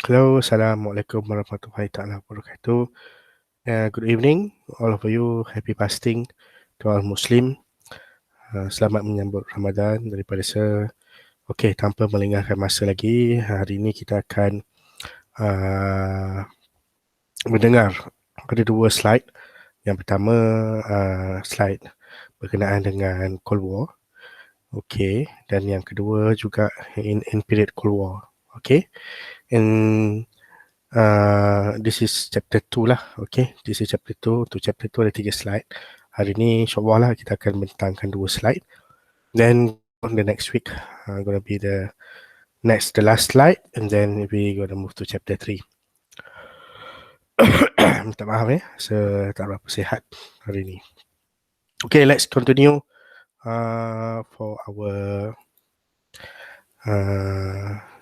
Hello, Assalamualaikum warahmatullahi taala wabarakatuh. Good evening, all of you. Happy fasting to all Muslim. Selamat menyambut Ramadan daripada saya. Okey, tanpa melengahkan masa lagi, hari ini kita akan uh, mendengar ada dua slide. Yang pertama, slide berkenaan dengan Cold War. Okey, dan yang kedua juga in period Cold War. Okey, and this is chapter 2 lah. Okay, this is chapter 2. Untuk chapter 2 ada 3 slide. Hari ni insyaAllah lah kita akan bentangkan 2 slide. Then on the next week gonna be the last slide, and then we gonna move to chapter 3. Minta maaf saya tak berapa sihat hari ni. Okay, let's continue for our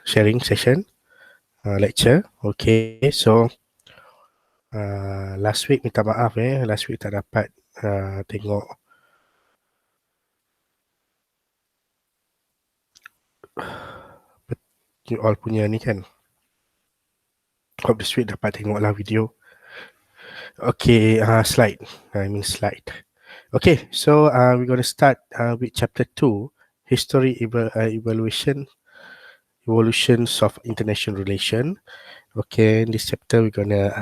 sharing session, lecture. Okay, so last week minta maaf last week tak dapat tengok you all punya ni kan. Hope this week dapat tengoklah video. Okay, slide. Slide. Okay, so we're going to start with chapter 2, history evolutions of international relation. Okay, in this chapter we're going to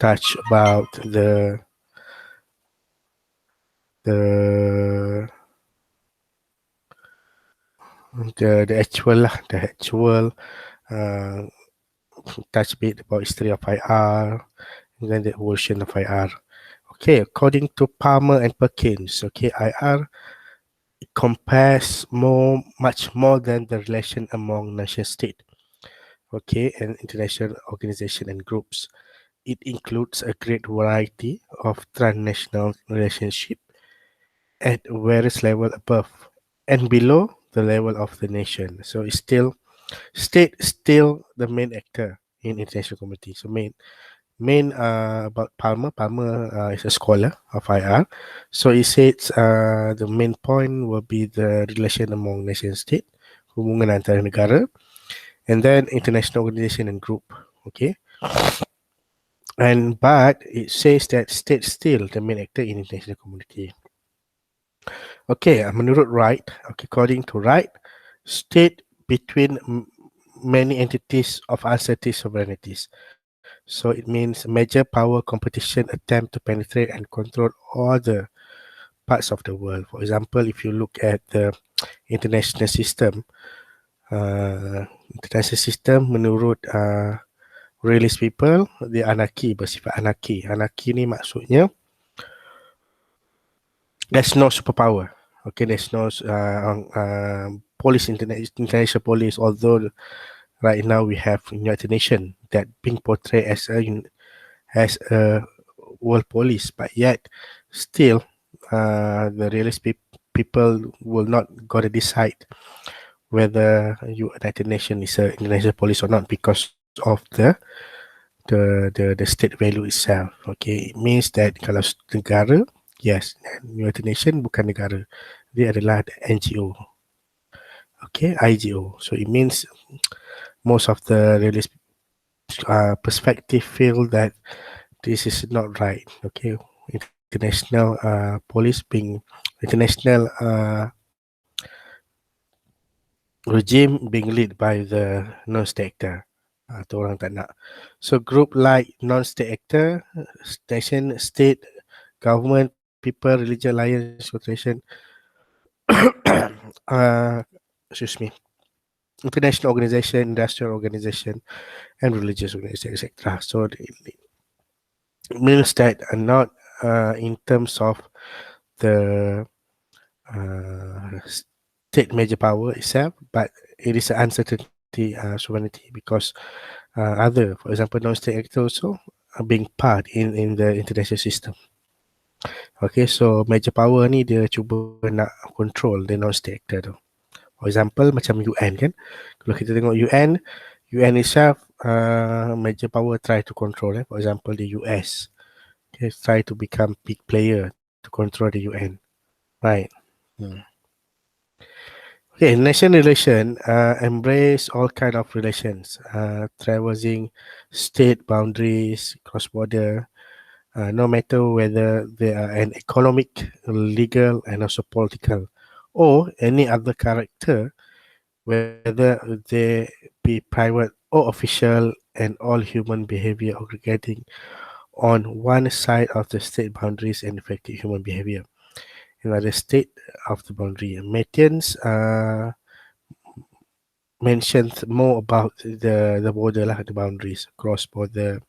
touch about the actual touch a bit about history of IR and then the evolution of IR. Okay, according to Palmer and Perkins, okay, IR compares much more than the relation among nation state, okay, and international organization and groups. It includes a great variety of transnational relationship at various level above and below the level of the nation. So it's still state still the main actor in international community. So main about Palmer is a scholar of IR. So he says the main point will be the relation among nation state, hubungan antara negara, and then international organization and group. Okay, but it says that state still the main actor in international community. Okay, menurut Wright, okay, according to Wright, state between many entities of uncertain sovereignties. So it means major power competition attempt to penetrate and control all the parts of the world. For example, if you look at the international system menurut realist people, dia anarki, bersifat anarki. Anarki ni maksudnya there's no superpower. Okay, there's no police, international police, although right now we have United Nations that being portrayed as a world police, but yet still the realist people will not gonna decide whether United Nations is a international police or not because of the state value itself. Okay, it means that kalau negara, yes, United Nations bukan negara, dia adalah NGO. Okay, IGO. So it means most of the realist perspective feel that this is not right. Okay, international police being international regime being led by the non-state actor. Tu orang tak nak. So group like non-state actor, nation, state, government, people, religion, alliance, corporation, excuse me, international organization, industrial organization, and religious organization, etc. So it means that not in terms of the state major power itself, but it is an uncertainty sovereignty because other, for example, non-state actors also are being part in the international system. Okay, so major power ni dia cuba nak control the non-state actor tu. For example, macam UN kan. Kalau kita tengok UN itself, major power try to control. For example, the US, okay, try to become big player to control the UN. Right. Okay, nation relation embrace all kind of relations, traversing state boundaries, cross border, no matter whether they are an economic, legal, and also political, or any other character, whether they be private or official, and all human behavior aggregating on one side of the state boundaries and affecting human behavior. Another state of the boundary. Maintenance mentioned more about the border lah, the boundaries, cross border,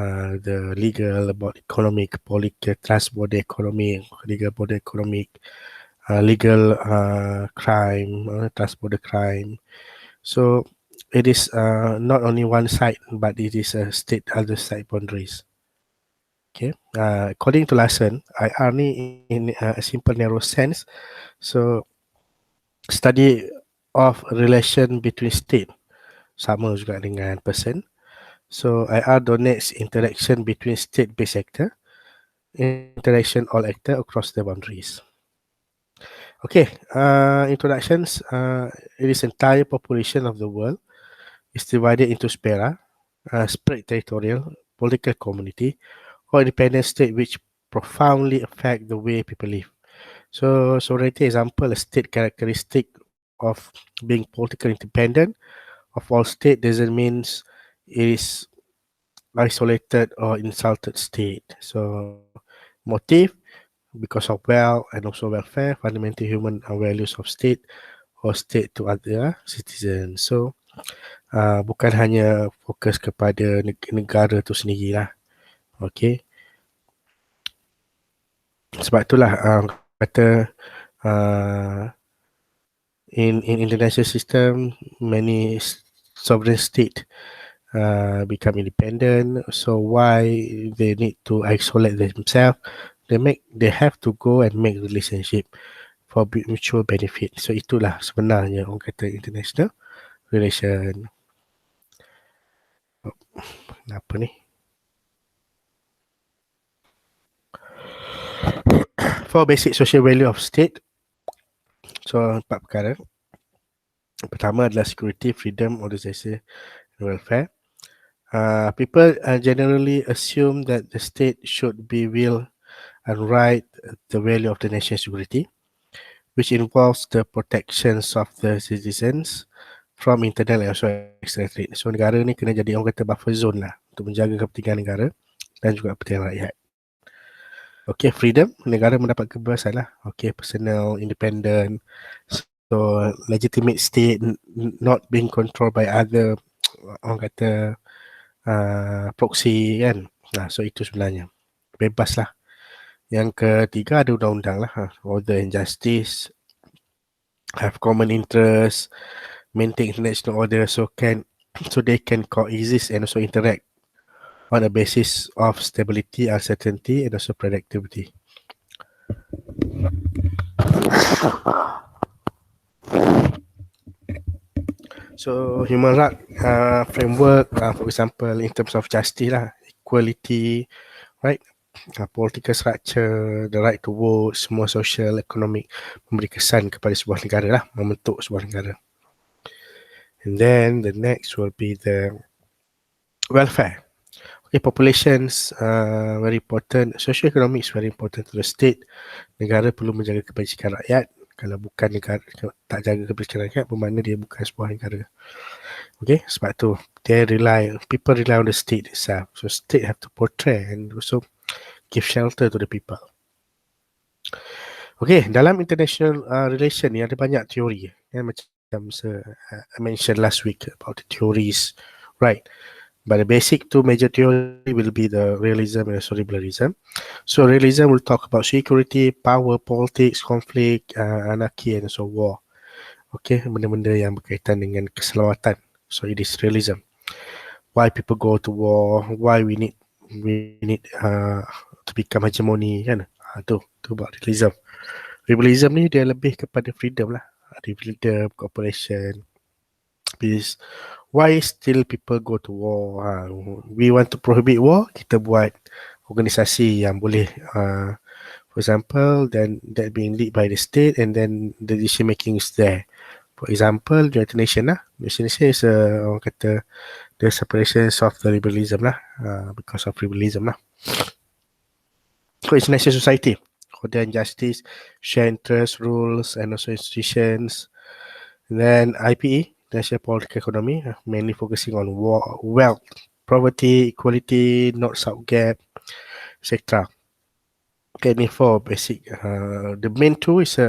the legal, about economic, political, trans-border economic, legal border economic, legal crime, trans-border crime. So it is not only one side, but it is a state other side boundaries. Okay. According to lesson, IR ni in a simple narrow sense. So study of relation between state sama juga dengan person. So IR donates interaction between state-based actor, interaction all actor across the boundaries. Okay, introductions. It is entire population of the world is divided into spera, spread territorial, political community, or independent state which profoundly affect the way people live. So sovereignty example, a state characteristic of being politically independent of all state doesn't mean it is isolated or insulted state. So motive because of wealth and also welfare, fundamental human values of state or state to other citizens. So bukan hanya fokus kepada negara tu sendirilah. Okay. Sebab itulah kata in international system many sovereign state become independent. So why they need to isolate themselves? They have to go and make relationship for mutual benefit. So itulah sebenarnya orang kata international relation. Apa ni? For basic social value of state. So 4 perkara. Pertama adalah security, freedom, organization, and welfare. People generally assume that the state should be will and right the value of the national security, which involves the protections of the citizens from internal and also external threat. So negara ni kena jadi orang kata buffer zone lah untuk menjaga kepentingan negara dan juga kepentingan rakyat. Okay, freedom, negara mendapat kebebasan lah. Okay, personal, independent. So legitimate state not being controlled by other orang kata proxy kan. So itu sebenarnya bebas lah. Yang ketiga ada undang-undang lah, order and justice, have common interest, maintain international order, so they can coexist and also interact on a basis of stability, uncertainty, and also predictability. So human right framework, for example, in terms of justice lah, equality, right? Political structure, the right to vote, semua social, economic, memberi kesan kepada sebuah negara lah, membentuk sebuah negara. And then the next will be the welfare. Okay, populations very important. Socio-economic is very important to the state. Negara perlu menjaga kebajikan rakyat. Kalau bukan negara tak jaga kebajikan rakyat, bermakna dia bukan sebuah negara. Okay, sebab tu people rely on the state itself. So state have to portray and also give shelter to the people. Okay, dalam international relation ni ada banyak teori. Macam I mentioned last week about the theories, right? But the basic two major theory will be the realism and also liberalism. So realism will talk about security, power, politics, conflict, anarchy and also war. Okay, benda-benda yang berkaitan dengan keselamatan. So it is realism. Why people go to war, why we need to become hegemony kan. Tu about realism. Liberalism ni dia lebih kepada freedom lah. Freedom, cooperation, peace. Why still people go to war? We want to prohibit war, kita buat organisasi yang boleh For example, then that being lead by the state, and then the decision making is there. For example, United Nations lah. United Nations is orang kata the separations of the liberalism lah, because of liberalism lah. So international society, order and justice, share interest, rules, and also institutions. And then IPE, National Political Economy, mainly focusing on wealth, poverty, equality, north-south gap, etc. Okay, ni for basic. The main two is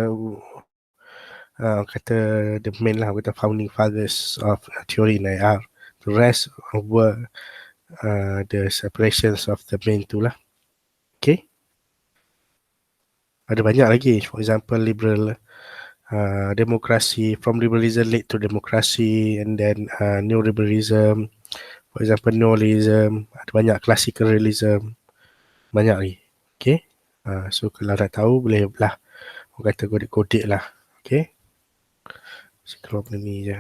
kata the main lah, kata founding fathers of theory in IR. The rest were the separations of the main two lah. Okay. Ada banyak lagi. For example, liberal democracy, from liberalism led to democracy, and then neoliberalism. For example, neoliberalism. Ada banyak classical realism. Banyak lagi. Okay. So kalau nak tahu boleh lah. Orang kata kodik-kodik lah. Okay. Saya keluar benda ni je.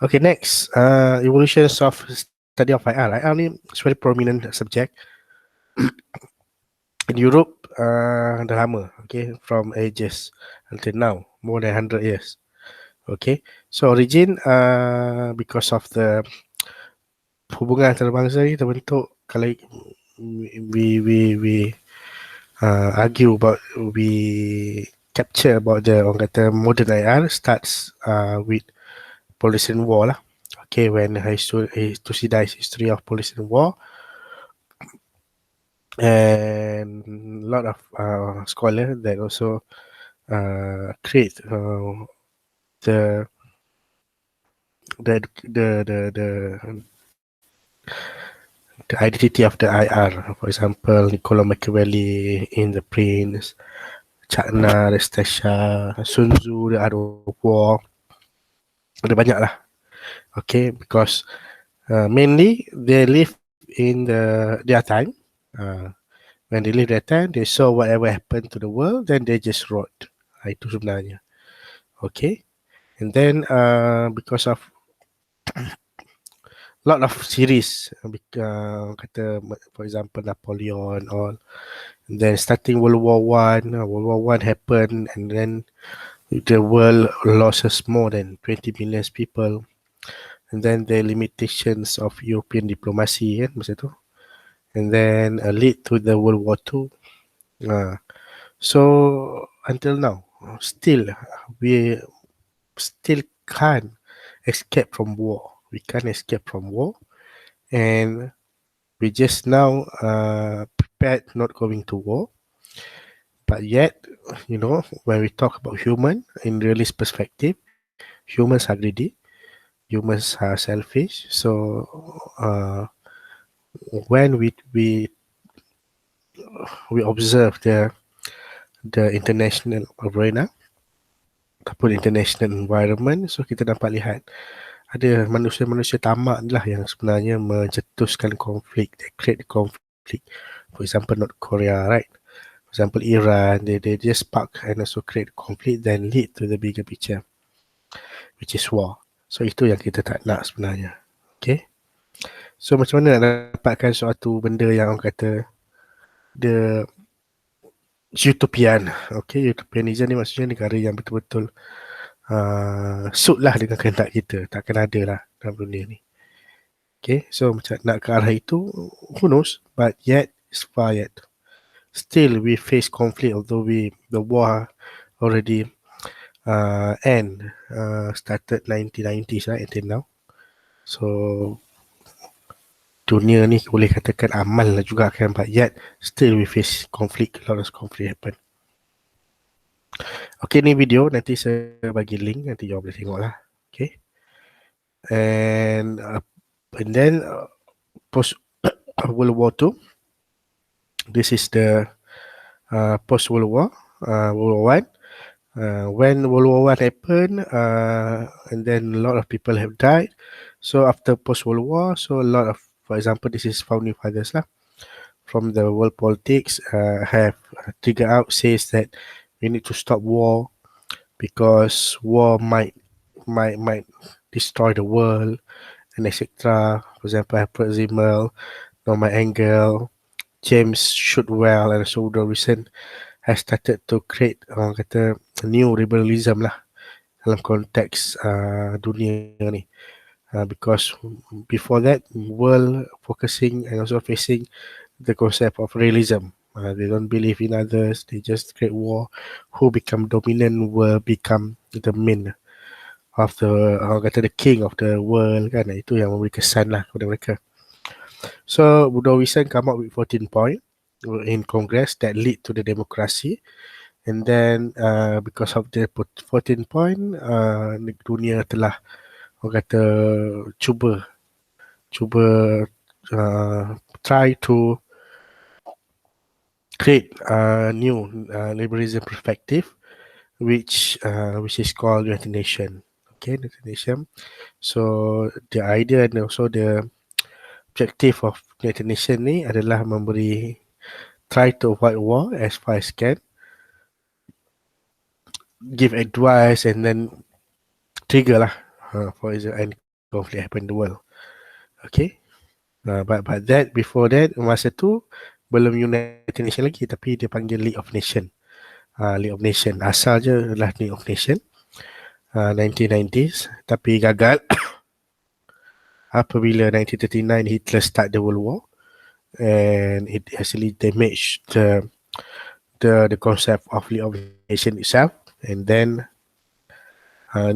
Okay, next. Evolutions of study of IR. IR ni is very prominent subject. In Europe, dah lama. Okay, from ages until now. More than 100 years. Okay. So origin, because of the hubungan antarabangsa ni terbentuk kalau we argue about, we capture about the orang kata modern IR starts with policy and war lah. Okay, when Thucydides history of policy and war, and a lot of scholars that also create the identity of the IR. For example, Niccolo Machiavelli in The Prince, Chakna, Restasha, Sun Tzu, The Art of War. Ada banyak lah. Okay, because mainly they live in their time. When they live their time, they saw whatever happened to the world, then they just wrote. Itu sebenarnya. Okay. And then because of lot of series, kata for example Napoleon, all, and then starting World War One happened, and then the world loses more than 20 million people, and then the limitations of European diplomacy kan masa tu, and then lead to the World War Two. So until now, still we still can't escape from war. We can't escape from war, and we just now prepared not going to war. But yet, when we talk about human in realist perspective, humans are greedy, humans are selfish. So when we observe the international arena ataupun international environment, so kita dapat lihat ada manusia-manusia tamak lah yang sebenarnya mencetuskan konflik, they create conflict. For example, North Korea, right? For example, Iran, they just spark and also create conflict, then lead to the bigger picture, which is war. So itu yang kita tak nak sebenarnya. Okay. So macam mana nak dapatkan suatu benda yang orang kata the utopian. Okay, utopianism ni maksudnya negara yang betul-betul suit lah dengan kehendak kita. Takkan ada lah dalam dunia ni. Okay, so macam nak ke arah itu, who knows, but yet it's far yet. Still we face conflict, although the war already started 1990s right until now. So dunia ni boleh katakan aman lah juga kan, but yet still we face conflict, a lot of conflict happen. Okay, ni video nanti saya bagi link, nanti you boleh tengok lah. Okay, and then post World War II, this is the post World War, World War One. When World War One happened, and then a lot of people have died. So after post World War, so a lot of, for example, this is founding fathers lah, from the world politics have triggered out, says that we need to stop war because war might destroy the world, and etc. For example, Herbert Zimmel, Norman Engel, James shoot well and so recent has started to create orang kata new liberalism lah dalam konteks dunia ni. Because before that world focusing and also facing the concept of realism. They don't believe in others. They just create war. Who become dominant will become the main of the orang kata the king of the world kan. Itu yang memberi kesan lah kepada mereka. So Woodrow Wilson come up with 14 point in Congress that lead to the democracy. And then because of the 14 point, dunia telah orang kata cuba try to create a new liberalism perspective, which is called United Nation. Okay, United Nation. So the idea and also the objective of United Nation ni adalah try to avoid war as far as can, give advice and then trigger lah for example any conflict happen in the world. Okay. But that before that masa tu belum United Nation lagi tapi dia panggil League of Nation. League of Nation asal je adalah League of Nation 1990s tapi gagal apabila 1939 Hitler start the World War and it actually damaged the concept of League of Nation itself. And then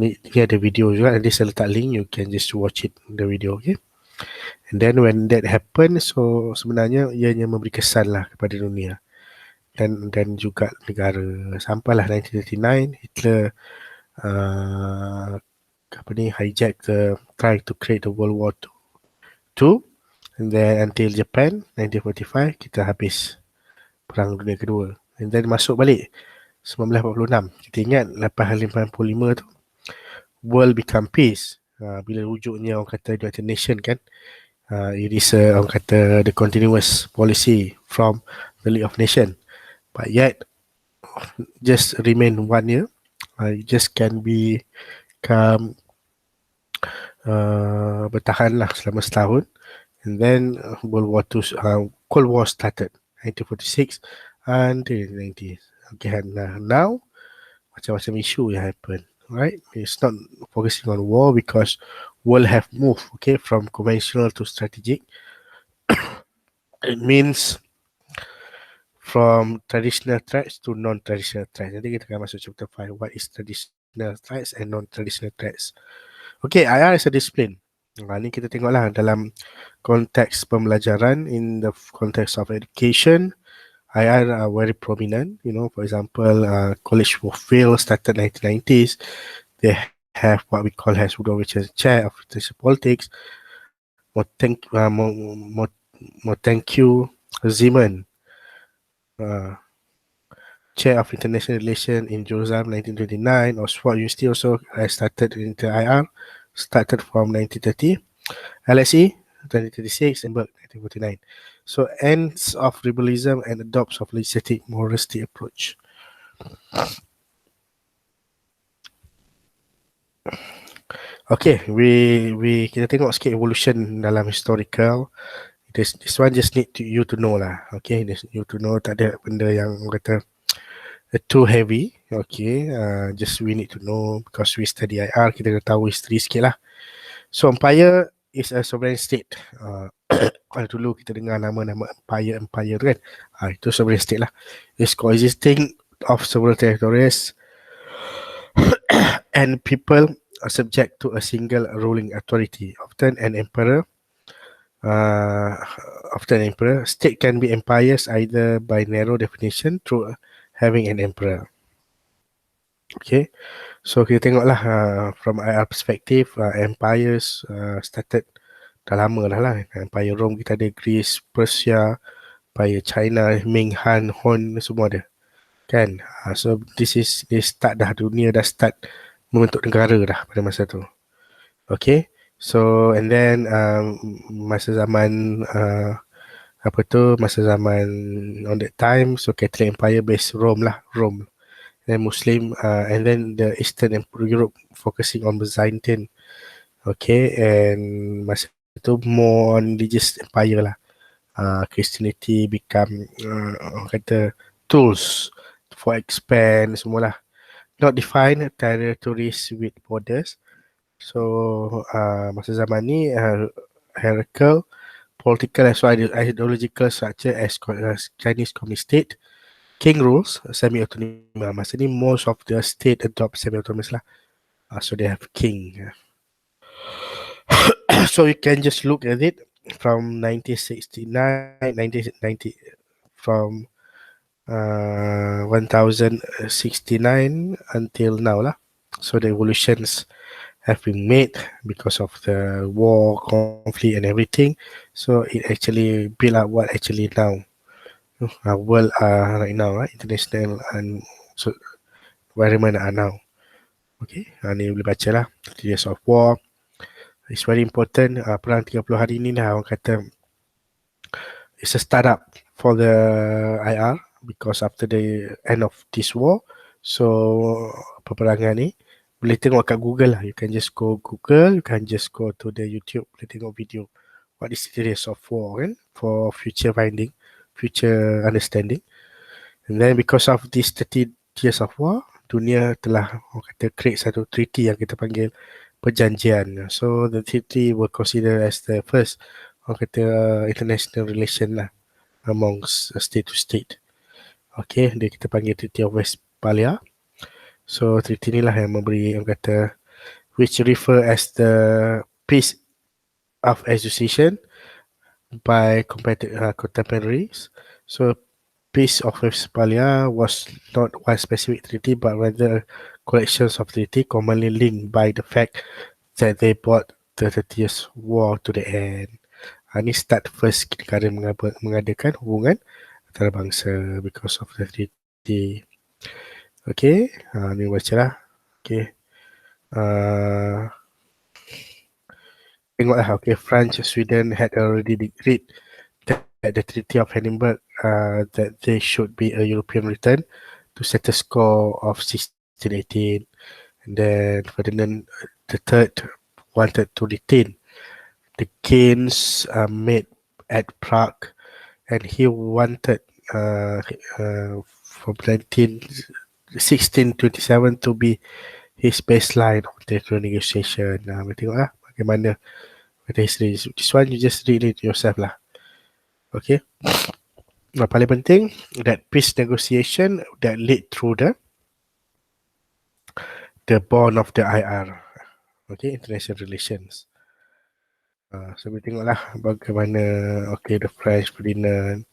ni ada video juga, nanti saya letak link, you can just watch it the video. Okay. And then when that happened, so sebenarnya ianya memberi kesan lah kepada dunia dan juga negara. Sampailah 1939 Hitler hijack try to create the World War II. And then until Japan 1945 kita habis Perang Dunia Kedua. And then masuk balik 1946. Kita ingat lepas 1945 tu world become peace. Bila wujudnya orang kata United Nation kan, it is orang kata the continuous policy from the League of Nations. But yet just remain 1 year. It just can become bertahan lah selama setahun. And then World War II, Cold War started 1946 until 1990s. Okay, now macam-macam isu yang happen, right? It's not focusing on war because world have moved, okay, from conventional to strategic. It means from traditional threats to non-traditional threats. Nanti kita akan masuk chapter 5, what is traditional threats and non-traditional threats. Okay, IR is a discipline. Ni kita tengoklah dalam konteks pembelajaran, in the context of education, IR are very prominent. You know, for example, College for Phil started 1990s. They have what we call as Gorbachev chair of international politics. Motenku Zeman, chair of international relations in Jerusalem 1929. Oxford University also started into IR, started from 1930. LSE 1936 and Berg 1949. So ends of liberalism and adopts of legislative moralistic approach. Okay, we kita tengok sikit evolution dalam historical. This one just need you to know lah. Okay, you to know, tak ada benda yang kata too heavy. Okay, just we need to know because we study IR, kita kena tahu history sikit lah. So empire is a sovereign state. Kalau dulu kita dengar nama-nama empire tu kan, itu sovereign state lah. It's coexisting of several territories and people are subject to a single ruling authority, often an emperor. State can be empires either by narrow definition through having an emperor. Okay, so kita tengoklah from our perspective, empires started dah lama dah lah. Empire Rome kita ada, Greece, Persia, Empire China, Ming, Han, Hon, semua ada kan. So this start dah, dunia dah start membentuk negara dah pada masa tu. Okay, so and then masa zaman masa zaman on that time, so Catholic Empire based Rome, then Muslim, and then the Eastern Europe focusing on Byzantine. Okay, and masa itu more on religious empire lah. Christianity become orang kata tools for expand semualah. Not define territories with borders. So masa zaman ni hierarchical, political as well as ideological structure as Chinese communist state. King rules semi-autonomous. Masa ni most of the state adopt semi-autonomous lah. So they have king. So you can just look at it from 1969, 1990, from 1069 until now lah. So the evolutions have been made because of the war, conflict and everything. So it actually build up what actually now world right now, international and so environment are now. Okay, ni boleh baca lah. 30 Years of War. It's very important. Perang 30 hari ni lah orang kata it's a startup for the IR because after the end of this war, so peperangan ni boleh tengok kat Google lah. You can just go Google, you can just go to the YouTube, boleh tengok video what is the years of war kan, for future finding, future understanding. And then because of this 30 years of war, dunia telah orang kata create satu treaty yang kita panggil perjanjian. So the treaty were considered as the first orang kata international relation lah amongst state to state. Okay, dia kita panggil Treaty of Westphalia. So treaty ni lah yang memberi orang kata which refer as the peace of association by contemporaries. So peace of Westphalia was not one specific treaty but rather collections of treaty commonly linked by the fact that they brought the 30 years war to the end. Ini start first negara mengadakan hubungan antarabangsa because of the treaty. Okay, ni baca lah. Okay, tengoklah. Okay, France, Sweden had already agreed that the Treaty of Edinburgh that they should be a European return to status quo of 1618. And then Ferdinand III wanted to retain the gains made at Prague, and he wanted from 1627 to be his baseline of the negotiation. Tengoklah bagaimana the history. This one you just read it yourself lah. Okay. Paling penting that peace negotiation that lead through the bond of the IR. Okay, international relations. So kita tengoklah bagaimana the French Ferdinand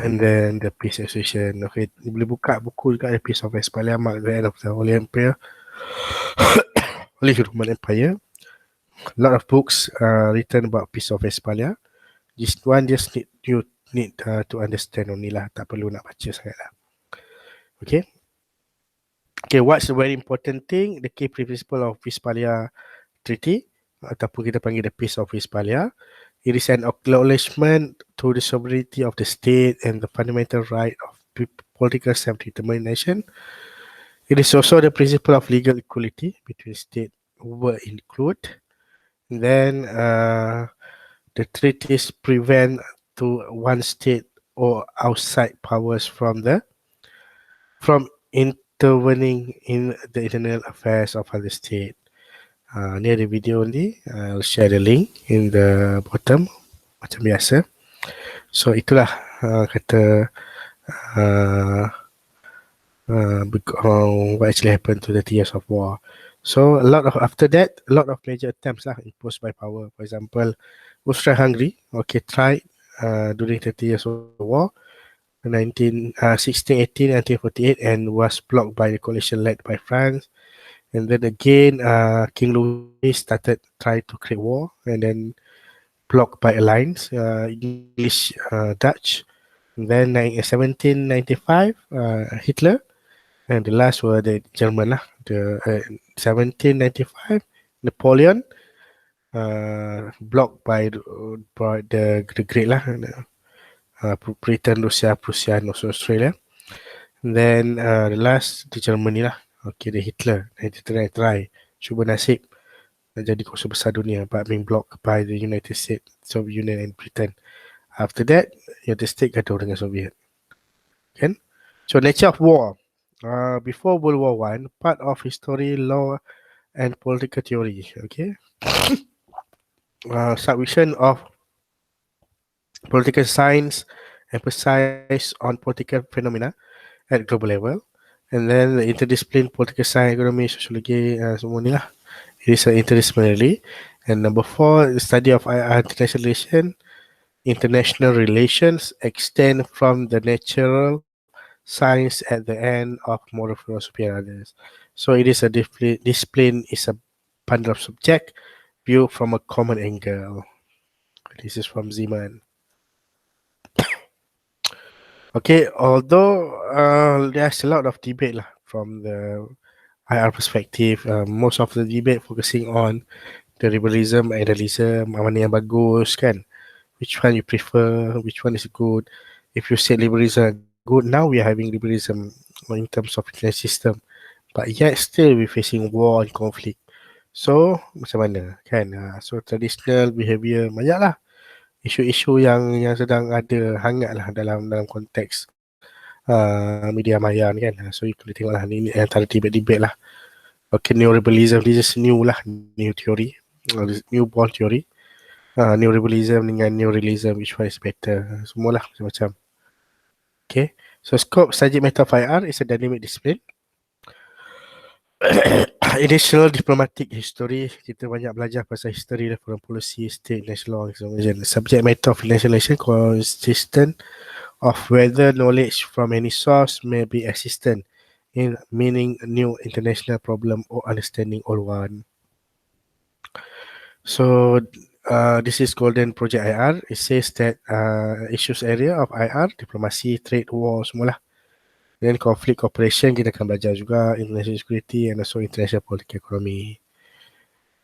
and then the peace association. Okay, boleh buka buku juga the Peace of Westphalia, mark the end of the Holy Empire. Holy Roman Empire. A lot of books written about Peace of Westphalia. This one just need to understand only lah, tak perlu nak baca sangat lah. Okay. Okay, what's the very important thing? The key principle of Westphalia Treaty, ataupun kita panggil the Peace of Westphalia. It is an acknowledgement to the sovereignty of the state and the fundamental right of political self-determination. It is also the principle of legal equality between states were included. And then the treaties prevent to one state or outside powers from intervening in the internal affairs of other state. Ni ada video ni, I'll share the link in the bottom macam biasa. So itulah kata what actually happened to the 30 years of war. So after that, a lot of major attempts lah imposed by power. For example, Austria-Hungary tried during 30 years of war, 1618 until 48, and was blocked by the coalition led by France. And then again, King Louis started trying to create war, and then blocked by alliance, English, Dutch. And then 1795, Hitler, and the last were the German lah. The 1795, Napoleon, blocked by the Great lah, Britain, Russia, Prussia, and also Australia. And then the last, the Germany lah. Okay, the Hitler, 1939, cuba nasib nak jadi kuasa besar dunia but being blocked by the United States, Soviet Union and Britain After that, United States gaduh dengan Soviet. Kan? So nature of war. Before World War One, part of history, law, and political theory. Okay. Subdivision of political science emphasize on political phenomena at global level. And then the interdiscipline, political science, economy, sociology, semua ni lah. It is interdisciplinary. And number 4, the study of international relations extend from the natural science at the end of moral philosophy and others. So it is a discipline is a bundle of subject viewed from a common angle. This is from Zeman. Okay, although there's a lot of debate lah from the IR perspective, most of the debate focusing on the liberalism, idealism, mana yang bagus kan, which one you prefer, which one is good. If you say liberalism good, now we are having liberalism in terms of international system, but yet still we facing war and conflict. So macam mana kan? So traditional behaviour banyak lah isu-isu yang sedang ada hangat lah dalam konteks media maya ni kan. So you boleh tengok lah ni antara debate-debate lah. Okay, neoliberalism, this is new lah, new theory, newborn theory. Neoliberalism dengan neorealism, which one is better? Semualah macam-macam. Okay, so scope subject matter of IR is a dynamic discipline. Additional diplomatic history, kita banyak belajar pasal history lah, foreign policy, state, national law. Subject matter of international relations consistent of whether knowledge from any source may be assistant in meaning new international problem or understanding old one. So this is Golden Project IR. It says that issues area of IR, diplomasi, trade, war, semualah. Then conflict cooperation, kita akan belajar juga international security and also international political economy.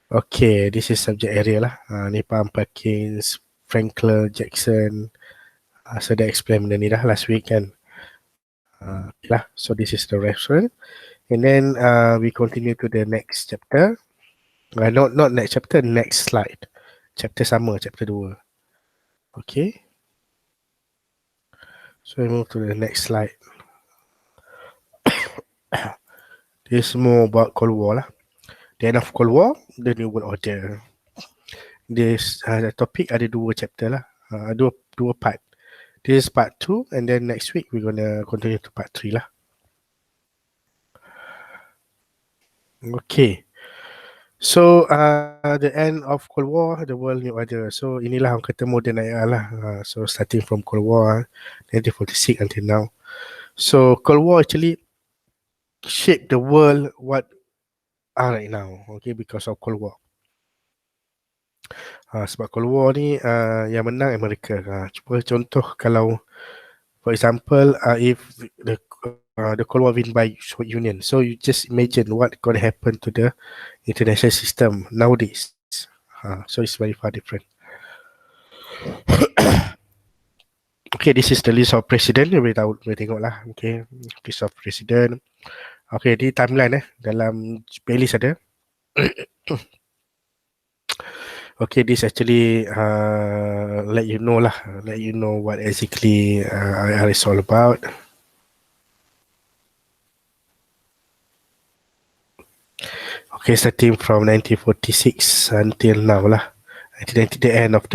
Okay, this is subject area lah. Ni Pam Perkins, Franklin, Jackson. So they explain benda ni dah last week kan. Lah, so this is the reference. And then we continue to the next chapter. Not next chapter, next slide. Chapter sama, chapter 2. Okay. So we move to the next slide. This is more about Cold War lah. The end of Cold War, the New World Order. This topic ada 2 chapter lah. Dua part. This is part 2 and then next week we're gonna continue to part 3 lah. Okay. So the end of Cold War, the world new order. So inilah orang kata modern era lah. So starting from Cold War 1946 until now. So Cold War actually shaped the world what are right now. Okay, because of Cold War. Sebab Cold War ni yang menang Amerika. Cuba contoh kalau for example if the Cold War win by Soviet Union. So you just imagine what gonna happen to the international system nowadays. So it's very far different. Okay, this is the list of president. Boleh tengok lah. Okay, list of president. Okay, di timeline dalam playlist ada. Okay, this actually let you know what exactly IR is all about. Okay, starting from 1946 until now lah. 1990, the end of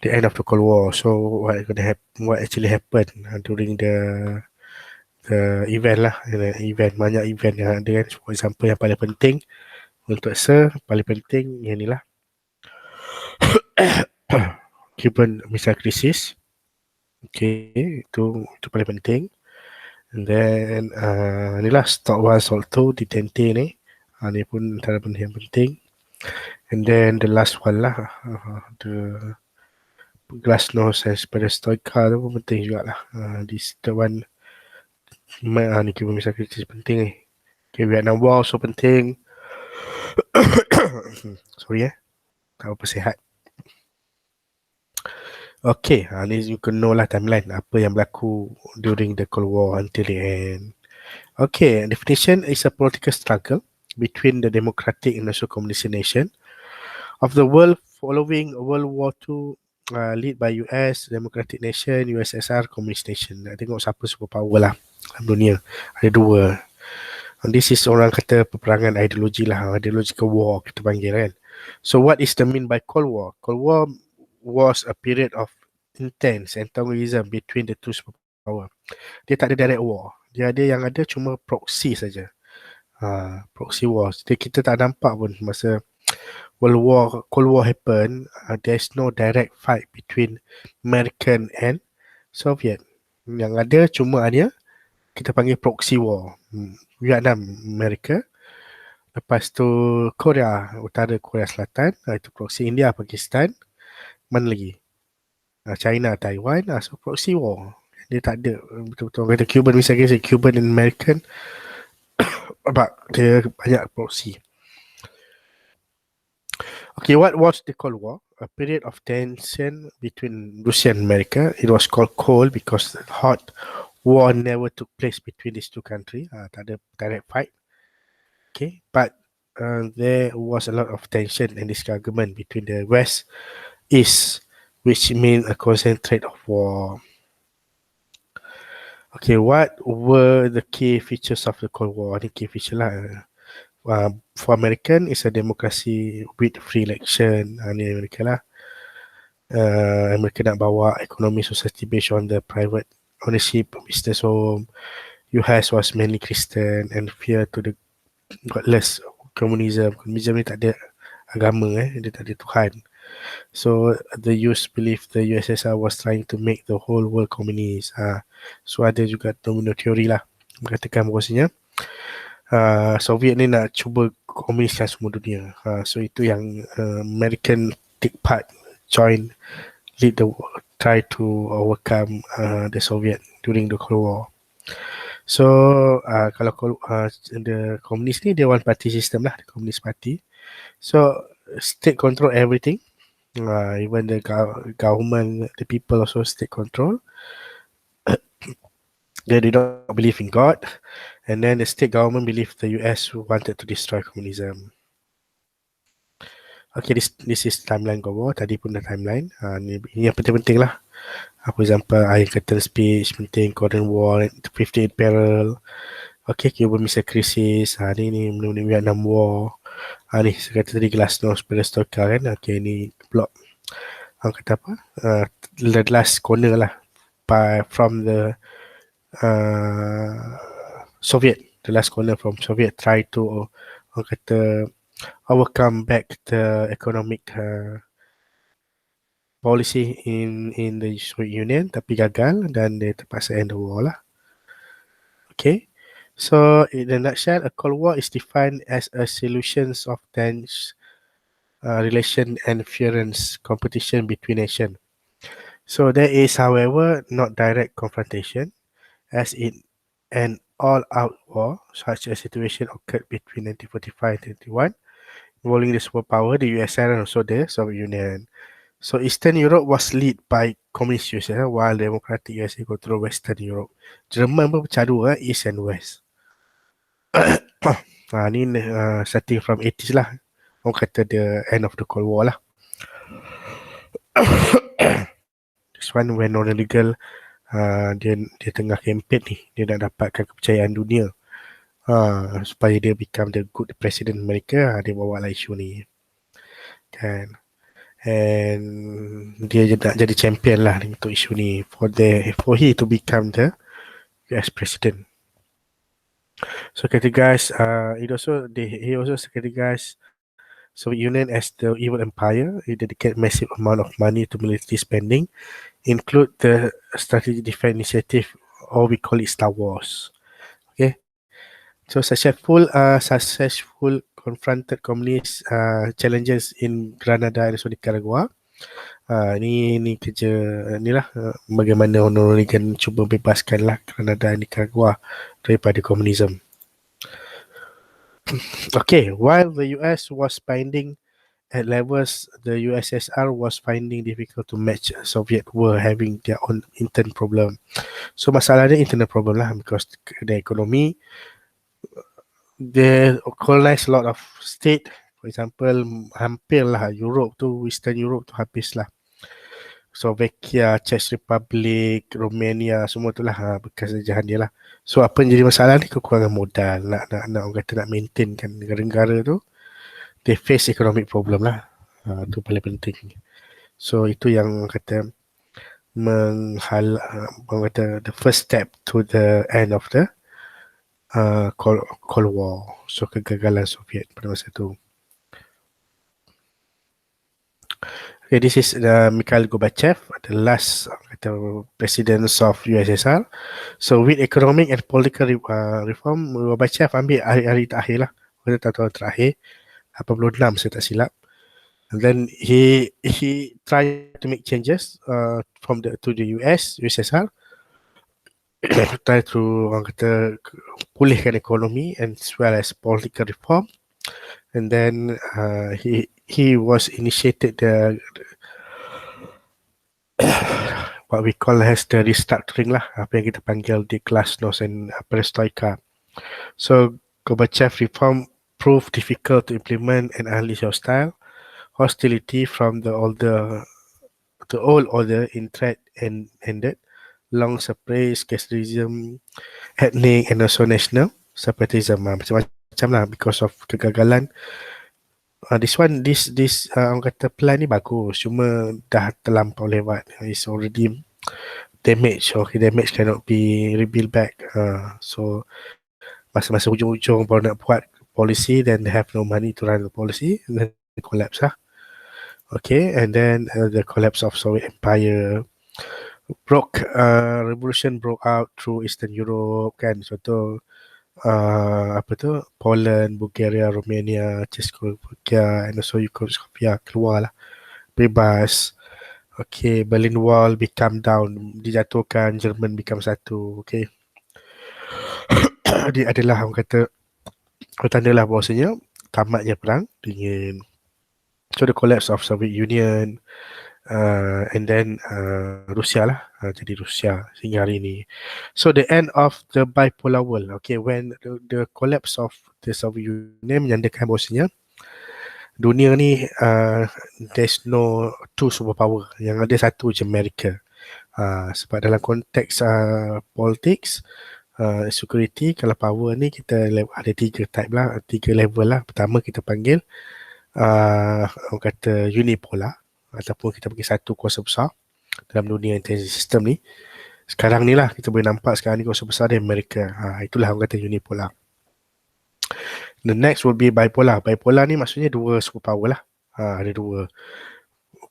the end of the Cold War. So what actually happened during the event lah, banyak event yang ada kan. For example, yang paling penting untuk paling penting yang ni lah. Cuban Missile Crisis. Okay, itu paling penting. And then inilah Stock 1, Stock 2 di TNT ni. Ni pun antara benda yang penting. And then the last one lah, the Glasnost and Perestroika tu pun penting jugalah. This the one ni Cuban Missile Crisis penting ni. Okay, Vietnam War so penting. Sorry tak apa, sihat. Okay, ni you can know lah timeline apa yang berlaku during the Cold War until the end. Okay, definition is a political struggle between the democratic and national communist nation of the world following World War II, lead by US, Democratic Nation, USSR, Communist Nation. Tengok siapa superpower lah dalam dunia. Ada dua. This is orang kata peperangan ideologi lah, ideological war kita panggil kan. So what is the mean by Cold War? Cold War was a period of intense antagonism between the two superpower. Dia tak ada direct war. Dia ada yang ada cuma proxy saja. Proxy war. Jadi kita tak nampak pun masa Cold War happen, there's no direct fight between American and Soviet. Yang ada cuma hanya kita panggil proxy war. Vietnam, Amerika. Lepas tu Korea Utara, Korea Selatan. Itu proxy. India, Pakistan. Mana lagi? China, Taiwan. So proxy war. Dia tak ada. Betul-betul kata Cuban, misalnya Cuban and American. Dia banyak proxy. Okay, what was the Cold War? A period of tension between Russia and America. It was called cold because the hot war never took place between these two countries. Tak ada direct fight. Okay, but there was a lot of tension and disagreement between the West, East, which means a concentrate of war. Okay, what were the key features of the Cold War? The key feature lah. For American, it's a democracy with free election. Ni Amerika lah. Amerika nak bawa ekonomi society based on the private ownership business home. US was mainly Christian and fear to the godless communism. Communism ni tak ada agama, dia tak ada Tuhan. So the US believe the USSR was trying to make the whole world communist. So ada juga domino theory lah, mengatakan bahawasanya Soviet ni nak cuba komuniskan semua dunia. So itu yang American take part, join, lead the war, try to overcome the Soviet during the Cold War. So kalau the communist ni dia one party system lah, the communist party. So state control everything. Even the government, the people also state control. They did not believe in God, and then the state government believed the US wanted to destroy communism. Okay, this is timeline Cold War. Tadi pun dah timeline. Ini yang penting-penting lah. For example, Iron Curtain speech penting, Korean War, 58 Peril. Okay, Cuban Missile Crisis. Ni Vietnam War. Ni saya kata tadi Glasnost, Perestroika kan. Okay, ni block. Orang kata apa? The last corner lah. From the Soviet. The last corner from Soviet try to orang kata overcome back the economic policy in the Soviet Union, tapi gagal dan dia terpaksa end the war lah. Okay. So in a nutshell, a Cold War is defined as a solution of tense relation and fierce competition between nations. So there is, however, not direct confrontation, as in an all-out war, such a situation occurred between 1945 and 1991, involving the superpower, the USSR and also the Soviet Union. So Eastern Europe was led by Communist USA, while Democratic USA control Western Europe. Jerman pun pecah dua, East and West. Ni starting from 80s lah. Orang kata the end of the Cold War lah. This one when Ronald Reagan dia tengah campaign ni, dia nak dapatkan kepercayaan dunia supaya dia become the good president Amerika. Dia bawa lah isu ni kan, and dia nak jadi champion lah untuk isu ni for he to become the US president. So categorize he also categorized Soviet Union as the evil empire. It dedicate massive amount of money to military spending, include the strategic defense initiative, or we call it Star Wars. Okay, so successful confronted communist challenges in Grenada and also Nicaragua. Ni kerja ni lah, bagaimana Ronald Reagan cuba bebaskan lah Grenada dan Nicaragua daripada komunisme. Okay, while the US was finding at levels the USSR was finding difficult to match, Soviet were having their own internal problem. So masalah dia internal problem lah, because the economy, they colonized a lot of state, For example, hampir lah Europe tu, Western Europe tu habis lah. Slovakia, Czech Republic, Romania, semua tu lah bekas jajahan dia lah. So apa yang jadi masalah ni, kekurangan modal. Nak orang kata nak maintain kan negara-negara tu, they face economic problem lah. Tu paling penting. So itu yang kata orang kata the first step to the end of the Cold War. So kegagalan Soviet pada masa tu. Okay, this is Mikhail Gorbachev, the last president of USSR. So with economic and political reform, Gorbachev ambil hari-hari terakhir lah, tahun terakhir, 86 saya tak silap. And then he tried to make changes to the USSR, try to orang kata pulihkan ekonomi as well as political reform. And then he was initiated the what we call as the restructuring lah, apa yang kita panggil the glasnost and perestroika. So Gorbachev reform proved difficult to implement and unleash hostility from the old order in threat and ended. Long suppressed casteism, ethnic and also national separatism, macam-macam lah because of kegagalan. This orang kata plan ni bagus, cuma dah terlampau lewat. It's already damaged. Okay, damage cannot be rebuilt back. So masa-masa hujung-hujung baru nak buat policy, then they have no money to run the policy, and then they collapse lah. Okay, and then the collapse of Soviet Empire. Revolution broke out through Eastern Europe kan. Contoh Poland, Bulgaria, Romania, Czechoslovakia and also Yugoslavia keluar lah, bebas. Okay, Berlin Wall become down, dijatuhkan, Jerman become satu. Okay, dia adalah orang kata tanda lah bahawasanya tamatnya perang dingin. So the collapse of Soviet Union, and then Rusia lah, jadi Rusia sehingga hari ini. So the end of the bipolar world. Okay, when the collapse of the Soviet Union menyandakan bahawasanya dunia ni there's no two superpower, yang ada satu je Amerika. Sebab dalam konteks politics, security, kalau power ni kita ada tiga type lah, tiga level lah. Pertama kita panggil orang kata unipolar, ataupun kita bagi satu kuasa besar dalam dunia intelligence system ni. Sekarang ni lah kita boleh nampak sekarang ni kuasa besar di Amerika. Itulah orang kata unipolar. The next will be bipolar. Bipolar ni maksudnya dua superpower lah. Ada dua.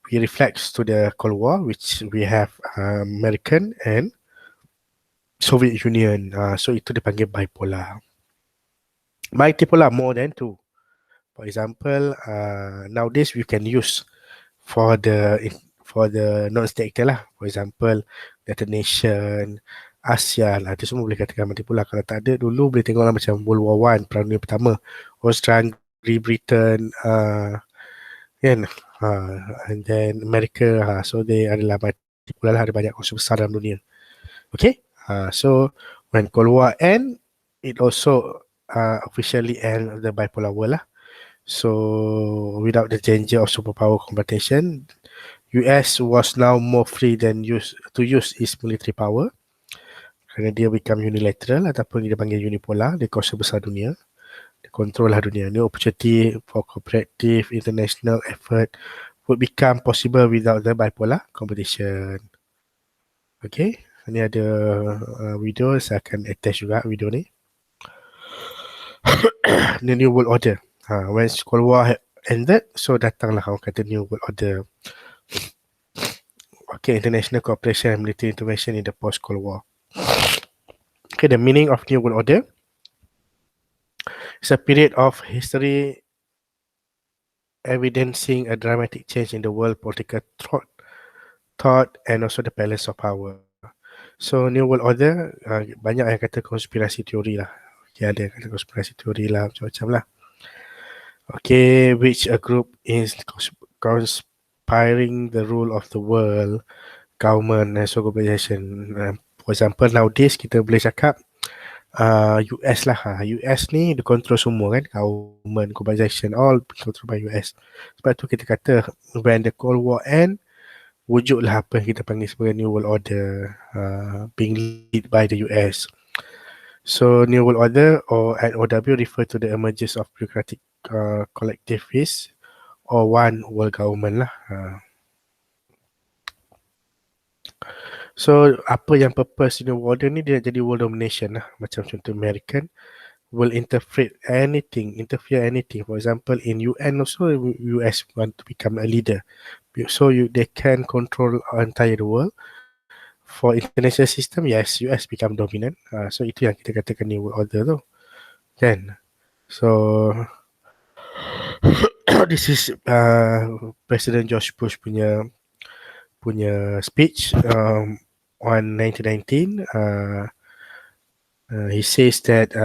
We reflects to the Cold War, which we have American and Soviet Union. So itu dipanggil bipolar. Multipolar, more than two. For example, nowadays we can use for the non-state actor lah. For example, United Nation, ASEAN, itu semua boleh katakan multipolar. Kalau tak ada, dulu boleh tengok lah macam World War I, Perang Dunia Pertama, Australia, Great Britain, and then America. So they adalah multipolar lah, ada banyak kuasa besar dalam dunia. Okay, so when Cold War end, it also officially end the bipolar world lah. So without the danger of superpower confrontation, US was now more free than to use its military power, kerana dia become unilateral ataupun dia panggil unipolar. Dia kuasa besar dunia, dia control lah dunia. New opportunity for cooperative international effort would become possible without the bipolar competition. Okay, ini ada video, saya akan attach juga video ni. The New World Order. When Cold War ended, so datanglah orang kata New World Order. Okay, international cooperation and military intervention in the post-Cold War. Okay, the meaning of New World Order is a period of history evidencing a dramatic change in the world political thought and also the balance of power. So New World Order, banyak yang kata konspirasi teori lah. Okay, ada yang kata konspirasi teori lah, macam-macam lah. Okay, which a group is conspiring the rule of the world, government and so globalization. For example, nowadays kita boleh cakap US lah. US ni dia control semua kan, government, globalization, all controlled by US. Sebab tu kita kata when the Cold War end, wujudlah apa yang kita panggil sebagai New World Order, being led by the US. So New World Order or NOW refer to the emergence of bureaucratic collectivists or one world government lah. So apa yang purpose New World Order ni, dia jadi world domination lah. Macam contoh American will interfere anything. For example, in UN also, US want to become a leader. So they can control entire world. For international system, yes, US become dominant. So itu yang kita katakan New World Order tu. Kan? So this is President George Bush punya speech on 1919. He says that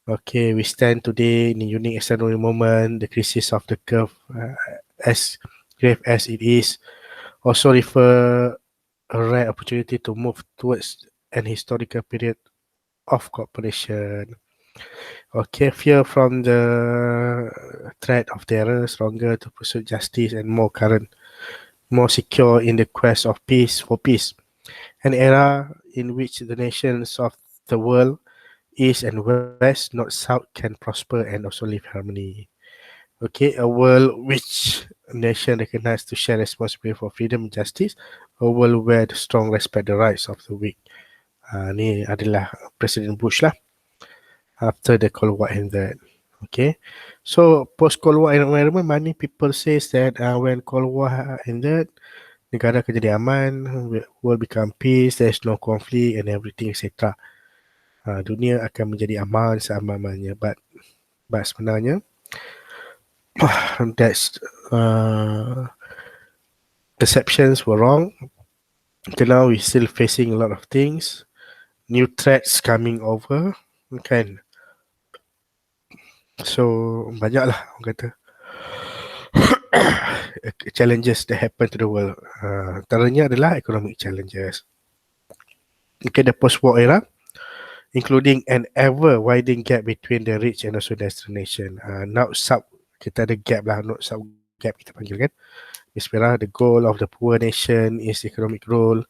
okay, we stand today in a unique extraordinary moment. The crisis of the curve, as grave as it is, also refer a rare opportunity to move towards an historical period of cooperation. Okay, fear from the threat of terror, stronger to pursue justice, and more current, more secure in the quest of peace for peace. An era in which the nations of the world, East and West, North, South, can prosper and also live harmony. Okay, a world which nation recognized to share responsibility for freedom and justice, a world where the strong respect the rights of the weak. Ni adalah Presiden Bush lah after the Cold War ended. Okay, so post Cold War environment, many people says that when Cold War ended, negara akan jadi aman, world become peace, there's no conflict and everything, etc. Dunia akan menjadi aman seaman-amannya, but sebenarnya that's perceptions were wrong. Until now we still facing a lot of things, new threats coming over, kan? So banyaklah orang kata challenges that happen to the world. Antaranya adalah economic challenges. Okay, the post-war era, including an ever-widening gap between the rich and also destination. North-South, kita ada gap lah, North-South gap kita panggil kan. Ispera, the goal of the poor nation is economic growth,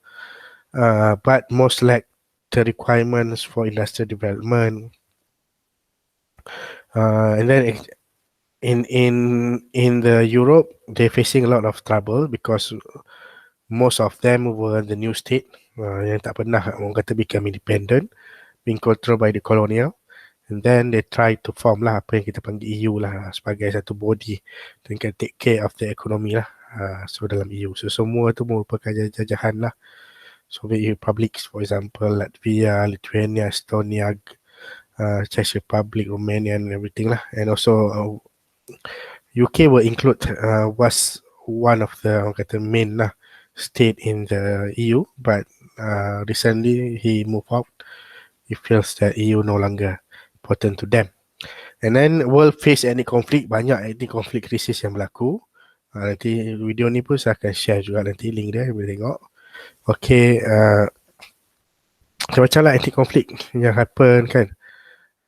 but most lack the requirements for industrial development. And then in the Europe, they're facing a lot of trouble because most of them were the new state yang tak pernah orang kata become independent, being controlled by the colonial, and then they try to form lah apa yang kita panggil EU lah sebagai satu body yang can take care of the economy lah. So dalam EU, so semua tu merupakan jajahan lah. Soviet republics, for example, Latvia, Lithuania, Estonia, Czech Republic, Romania, and everything lah. And also UK will include, was one of the orang kata main lah state in the EU, but recently he moved out. He feels that EU no longer important to them. And then world face any conflict, banyak any conflict krisis yang berlaku. Nanti video ni pun saya akan share juga, nanti link dia boleh tengok. Okay, macam-macam lah anti-conflict yang happen kan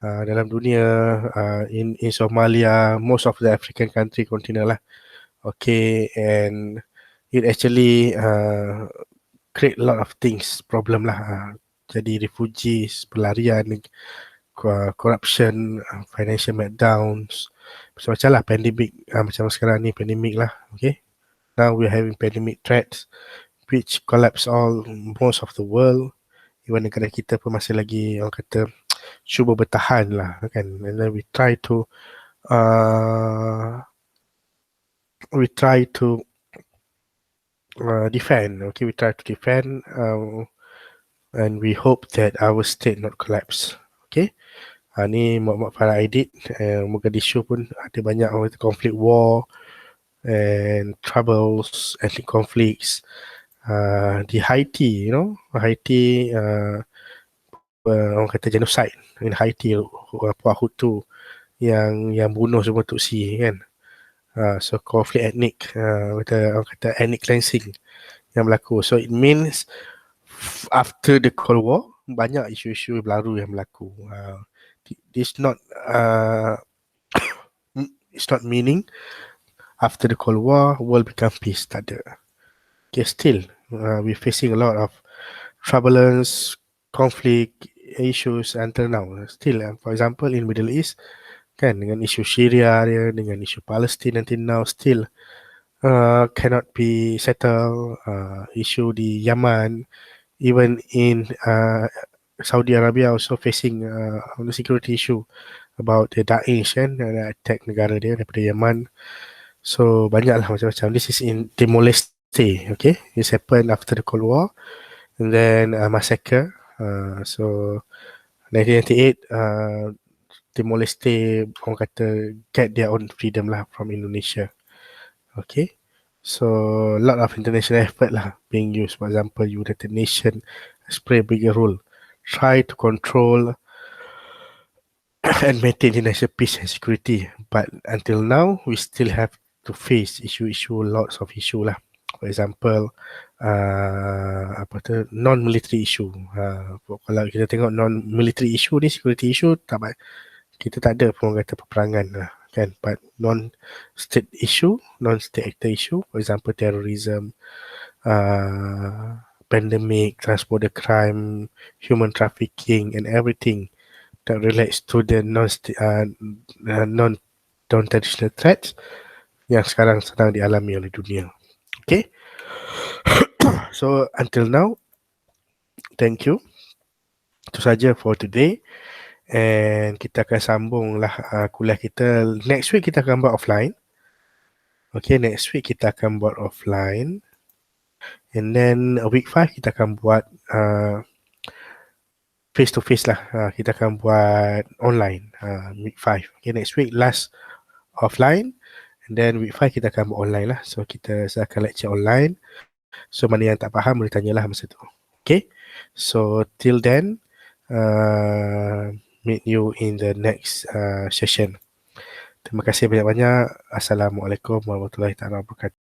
dalam dunia, in Somalia, most of the African country continue lah. Okay, and it actually create a lot of things, problem lah. Jadi refugees, pelarian, corruption, financial meltdowns, macam-macam lah, pandemic, macam sekarang ni pandemic lah. Okay, now we're having pandemic threats which collapse most of the world. Even negara kita pun masih lagi orang kata cuba bertahan lah kan. And then we try to defend. Okay, we try to defend and we hope that our state not collapse. Okay, ni mak para edit, Mogadishu pun ada banyak conflict, war and troubles, ethnic conflicts. Di Haiti, Haiti, orang kata genocide in Haiti, puak Hutu yang bunuh semua Tutsi kan. So conflict ethnic, orang kata ethnic cleansing yang berlaku. So it means after the Cold War, banyak isu-isu baru yang berlaku. This not uh, it's not meaning after the Cold War world become peace. Tak ada. Okay, still we're facing a lot of turbulence, conflict issues until now. Still, for example, in Middle East, kan, dengan isu Syria dia, dengan isu Palestine until now, still cannot be settled. Issue di Yaman, even in Saudi Arabia also facing on the security issue about the Daesh kan, attack negara dia daripada Yaman. So banyaklah macam-macam. This is in Timor-Leste, okay? This happened after the Cold War, and then massacre. So 1998, Timor-Leste orang kata get their own freedom lah from Indonesia. Okay, so a lot of international effort lah being used. For example, United Nations play a bigger role, try to control and maintain international peace and security. But until now, we still have to face lots of issue lah. For example, apa tu, non-military issue. Kalau kita tengok non-military issue ni, security issue, kita tak ada pun kata peperangan lah, kan. But non-state issue, non-state actor issue, for example, terrorism, pandemic, transborder crime, human trafficking, and everything that relates to the non-traditional threats yang sekarang sedang dialami oleh dunia. Okay, so until now, thank you. Itu saja for today. And kita akan sambung lah kuliah kita. Next week kita akan buat offline. Okay, next week kita akan buat offline. And then week 5 kita akan buat face to face lah. Kita akan buat online week 5. Okay, next week last offline. And then week 5 kita akan buat online lah. So kita akan lecture online. So mana yang tak faham boleh tanyalah masa tu. Okay, so till then, meet you in the next session. Terima kasih banyak-banyak. Assalamualaikum warahmatullahi wabarakatuh.